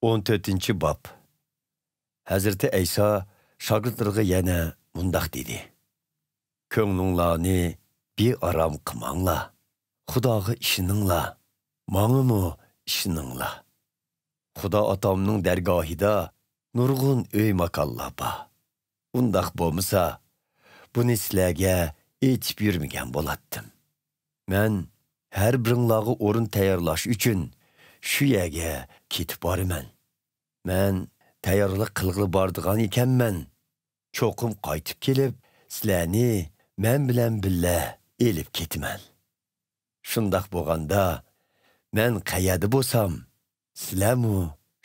14. bab. Hazreti İsa şagirdlariga yana mundaq dedi. Ko'nglinglarni bearam qilmanglar. Xudoga ishoninglar. Mangami ishoninglar. Xudo otamning dargohida nurg'un uy makonlar bor. Undaq bo'lmasa, buni sizlarga aytib yurmagan bo'latdim. Men har biringlarga o'rin tayyorlash uchun shu yerga ketib boraman. Men tayyorlik qilg'ili bordigan ekanman. Cho'qim qaytib kelib, sizlarni men bilan birga elib ketaman. Shundaq bo'lganda, men qayerda bo'lsam, sizlarmi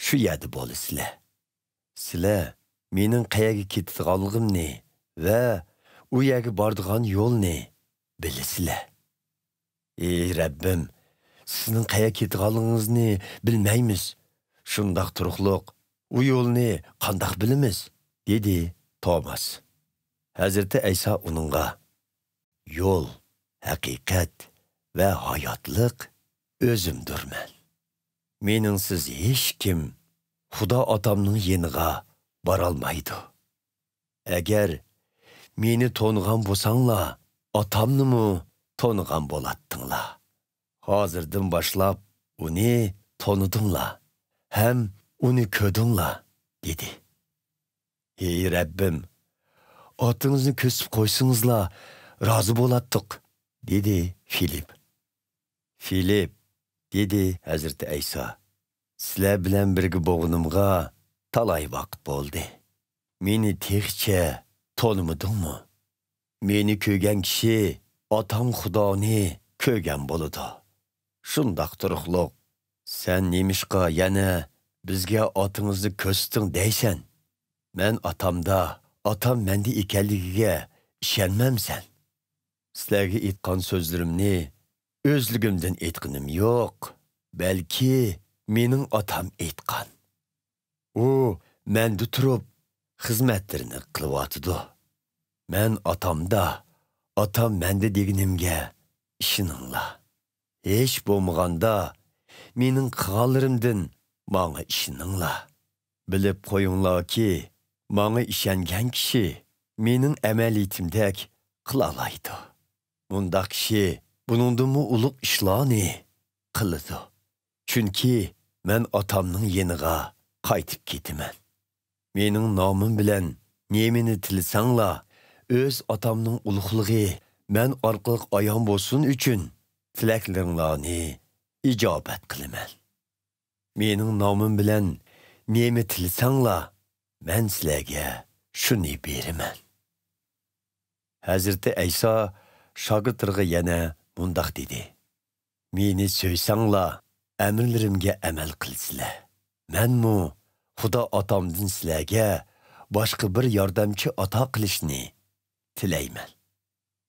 shu yerda bo'lasizlar. Sizlar mening qayerga ketadiganligimni va u yerga boradigan yo'lni bilasizlar. Ey Rabbim, sizning qayerga ketadiganingizni bilmaymiz. Shundaq turuqliq, u yo'lni qandoq bilamiz? dedi Tomas. Hazreti İsa uningga: Yo'l, haqiqat va hayotlik o'zimdirman. Meningsiz hech kim Xudo otamning yeniga borolmaydi. Agar meni to'nigan bo'lsanglar, otamnimi to'nigan bo'latdinglar. Hozirdan boshlab uni tonidinglar, ham uni ko'rdinglar, dedi. Ey Rabbim, otingizni ko'sib qo'ysingizlar, rozi bo'latdiq, dedi Filip. Filip, dedi Hazreti İsa, sizlar bilan birga bo'lganimga talay vaqt bo'ldi. Meni texcha tonimidingmi? Meni ko'rgan kishi otam Xudoni ko'rgan bo'ladi. Shundaq turuqliq, sen nemishqa yana bizga otingizni ko'rsatding deysan? Men otamda, otam menda ekanligiga ishonmamsan. Sizlarga aytgan so'zlarimni o'zligimdan aytganim yo'q, balki mening otam aytgan. U menda turib xizmatlarini qilyotidi. Men otamda, otam menda deganimga ishoninglar. Hech bo'lmaganda mening qilganlarimdan menga ishoninglar. Bilib qo'yinglarki, menga ishongan kishi mening amaliyatimdek qila oladi. Bundaq kishi buningdanmi ulug' ishlarni qiladi. Chunki men otamning yeniga qaytib ketaman. Mening nomim bilan nemini tilsanglar, o'z otamning ulug'ligi men orqali ayon bo'lsin uchun tilaklaringlarni ijobat qilaman. Mening nomim bilan nemi tilsanglar, men sizlarga shuni beraman. Hazreti İsa shogirdlariga yana mundaq dedi. Meni so'ysanglar, amrlarimga amal qilsizlar. Menmi Xudo otamdan sizlarga boshqa bir yordamchi ato qilishni tilayman.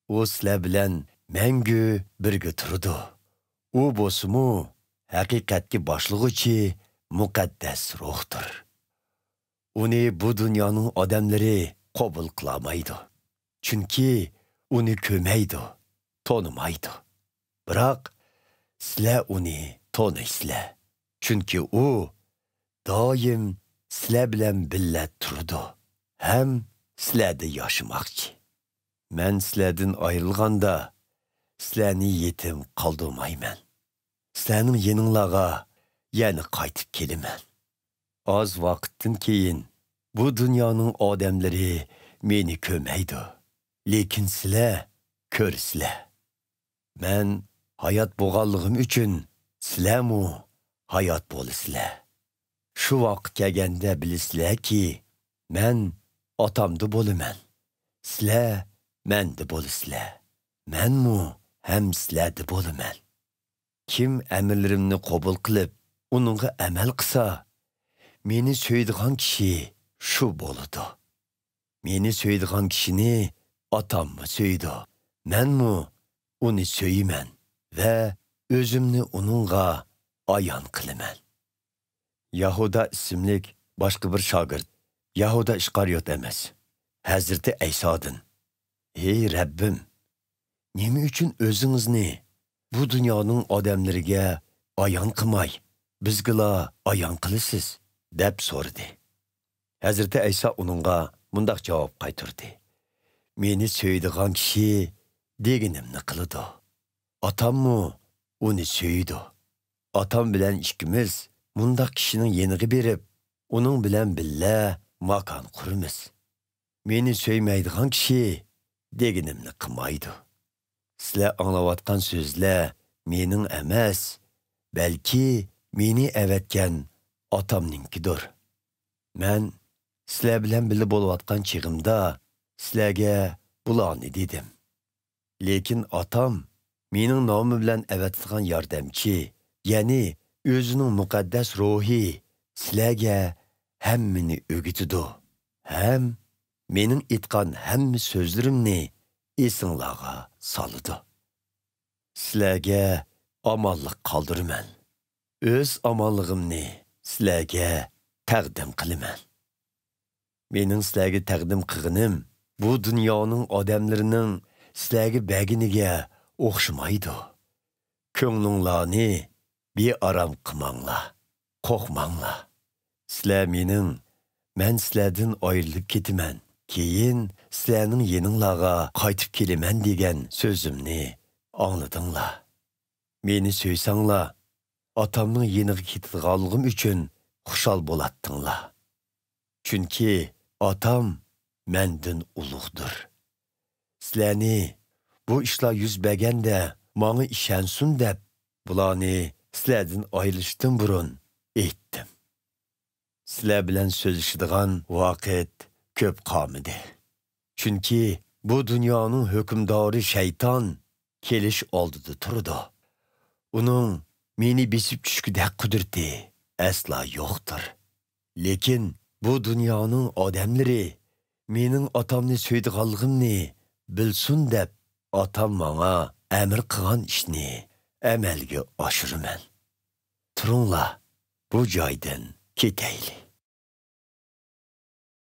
U sizlar bilan mangu birga turdi. U bo'lsa-mu haqiqatga boshlig'uchi muqaddas ruhdir. Uni bu dunyoning odamlari qabul qilmaydi. Chunki uni ko'rmaydi, tonimaydi. Biroq sizlar uni tonaysizlar. Chunki u doim sizlar bilan birga turdi. Ham sizlarda yashamoqchi. Men sizlardan ayrilganda sizlarni yetim qoldirmayman. Sizlarning yeninglarga yana qaytib kelaman. Az vaqtdan keyin bu dunyoning odamlari meni ko'rmaydi. Lekin sizlar ko'rsizlar. Men hayot bo'lganligim uchun sizlarmi hayot bo'lasizlar. Shu vaqt kelganda bilasizlarki, men otamda bo'laman. Sizlar menda bo'lasizlar. Menmi ham sizlarda bo'laman. Kim amrlarimni qabul qilib, uningga amal qilsa, meni so'ydigan kishi shu bo'ladi. Meni so'ydigan kishini otammi so'ydi. Menmi uni so'yiman va o'zimni uningga ayon qilaman. Yahuda ismlik boshqa bir shogird, Yahuda Ishqariyot emas, Hazreti İsa'dan: Ey Rabbim, nima uchun o'zingizni bu dunyoning odamlariga ayon qilmay, bizga ayon qilasiz? deb so'radi. Hazreti Aysa uningga mundaq javob qaytardi. Meni söydigan kishi deganimni qiladi. Otammu uni söydi. Otam bilan ikkimiz mundaq kishining yeniga berib, uning bilan billa makon quramiz. Meni söymaydigan kishi deganimni qilmaydi. Sizlar anglayotgan so'zlar mening emas, balki meni avatgan otamninkidir. Men sizlar bilan birga bo'layotgan chig'imda sizlarga bularni dedim. Lekin otam mening nomim bilan avatgan yordamchi, ya'ni o'zining muqaddas ruhi sizlarga hammani o'gitidi. Ham mening aytgan hamma so'zlarimni esinglarga soladi. Sizlarga omonlik qoldiraman. O'z omonligimni sizlarga taqdim qilaman. Mening sizlarga taqdim qilganim bu dunyoning odamlarining sizlarga baginiga o'xshamaydi. Ko'nglinglarni bearam qilmanglar, qo'rqmanglar. Sizlar men sizlardan ayrilib ketaman. Keyin sizlarning yeninglarga qaytib kelaman degan so'zimni angladinglar. Meni söysanglar, otamning yeniga ketadiganligim uchun xushal bo'latdinglar. Chunki otam mendan ulug'dir. Sizlarni bu ishlar yuz berganda menga ishonsin deb bularni sizlardan ayrilishdan burun aytdim. Sizlar bilan so'zlashadigan vaqt ko'p qolmadi. Chunki bu dunyoning hukmdori shayton kelish oldida turdi. Uning meni besib tushgudek qudrati asla yo'qdir. Lekin bu dunyoning odamlari mening otamni so'ydiganligimni bilsin deb otam menga amr qilgan ishni amalga oshiraman. Turinglar, bu joydan ketaylik.